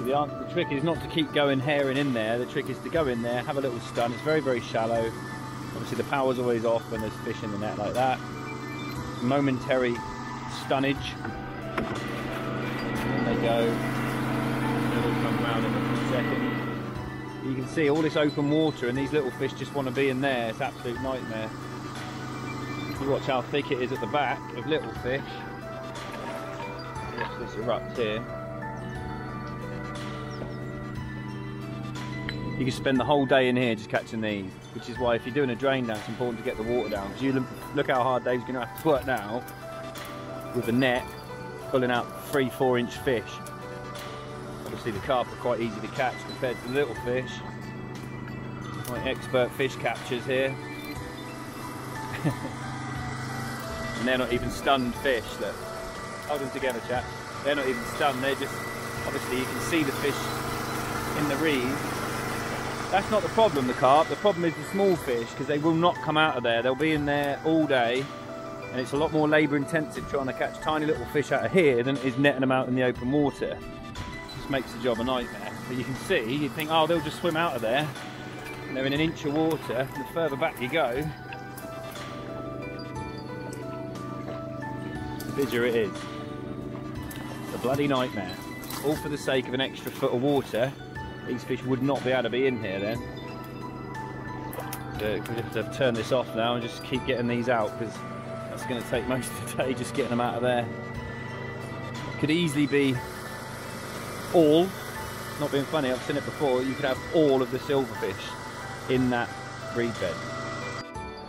The trick is not to keep going herring in there. The trick is to go in there, have a little stun. It's very, very shallow. Obviously the power's always off when there's fish in the net like that. Momentary stunnage. And they go. They'll come round in a second. You can see all this open water and these little fish just want to be in there. It's an absolute nightmare. You watch how thick it is at the back of little fish. Watch this erupt here. You can spend the whole day in here just catching these, which is why if you're doing a drain down, it's important to get the water down. Because you look how hard Dave's going to have to work now with the net, pulling out 3-4 inch fish. Obviously the carp are quite easy to catch compared to the little fish. My expert fish catchers here. And they're not even stunned fish. Look, hold them together, chat. They're not even stunned. They're just, obviously you can see the fish in the reed. That's not the problem, the carp. The problem is the small fish, because they will not come out of there. They'll be in there all day, and it's a lot more labour intensive trying to catch tiny little fish out of here than it is netting them out in the open water. It just makes the job a nightmare. But you can see, you think, oh, they'll just swim out of there, and they're in an inch of water, and the further back you go, the busier it is. It's a bloody nightmare. All for the sake of an extra foot of water. These fish would not be able to be in here then. So we have to turn this off now and just keep getting these out, because that's going to take most of the day just getting them out of there. Could easily be all, not being funny, I've seen it before, you could have all of the silverfish in that reed bed.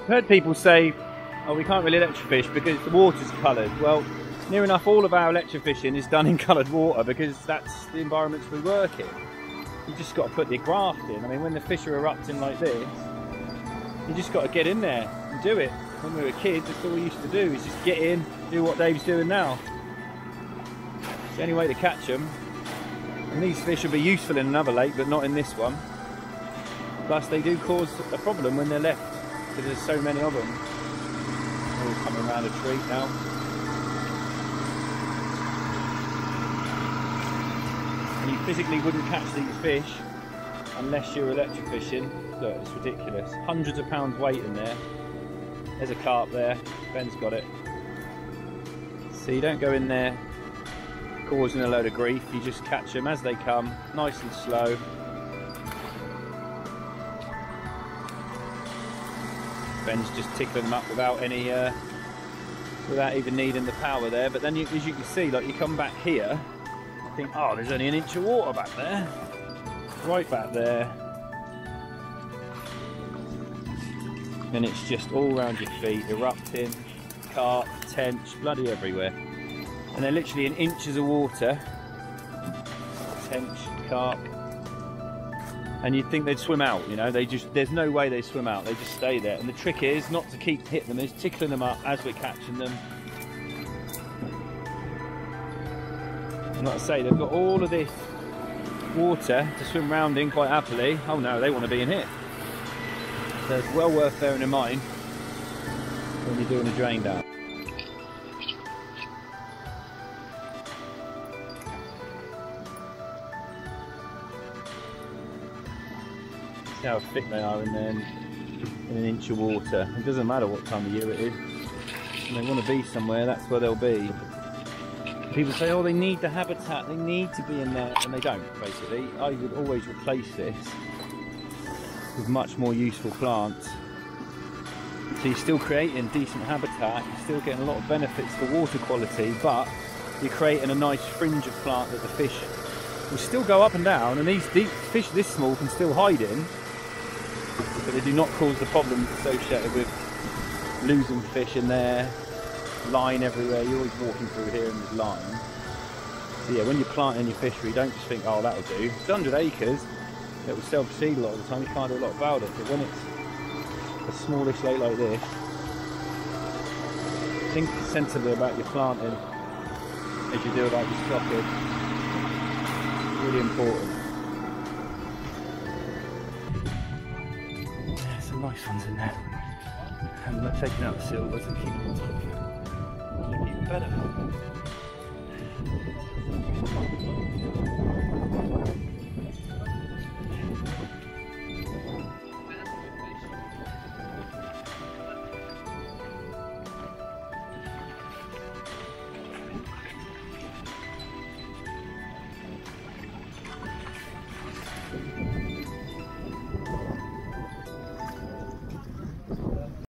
I've heard people say, oh, we can't really electrofish because the water's coloured. Well, near enough all of our electrofishing is done in coloured water because that's the environments we work in. You just got to put your graft in. I mean, when the fish are erupting like this, you just got to get in there and do it. When we were kids, that's all we used to do, is just get in, do what Dave's doing now. It's the only way to catch them. And these fish will be useful in another lake, but not in this one. Plus, they do cause a problem when they're left, because there's so many of them. They're all coming around a tree now. And you physically wouldn't catch these fish unless you're electrofishing. Look, it's ridiculous. Hundreds of pounds weight in there. There's a carp there. Ben's got it. So you don't go in there causing a load of grief. You just catch them as they come, nice and slow. Ben's just tickling them up without any, without even needing the power there. But then, as you can see, like you come back here. Think, oh, there's only an inch of water back there, right back there, and it's just all around your feet, erupting, carp, tench, bloody everywhere, and they're literally in inches of water, tench, carp, and you'd think they'd swim out, you know, there's no way they swim out, they just stay there, and the trick is not to keep hitting them, is tickling them up as we're catching them. And like I say, they've got all of this water to swim around in quite happily. Oh no, they want to be in here. So it's well worth bearing in mind when you're doing a drain down. See how thick they are in there in an inch of water. It doesn't matter what time of year it is. When they want to be somewhere, that's where they'll be. People say, oh, they need the habitat, they need to be in there, and they don't, basically. I would always replace this with much more useful plants. So you're still creating decent habitat, you're still getting a lot of benefits for water quality, but you're creating a nice fringe of plant that the fish will still go up and down, and these deep fish this small can still hide in, but they do not cause the problems associated with losing fish in there. Line everywhere, you're always walking through here and there's line. So yeah, when you're planting your fishery, don't just think, oh, that'll do. It's 100 acres, it will self-seed a lot of the time, you can't do a lot about it, but when it's a smallish lake like this, think sensibly about your planting as you do about your stocking. It's really important. There's some nice ones in there. I'm not taking out the silvers and keeping them on top. Even better.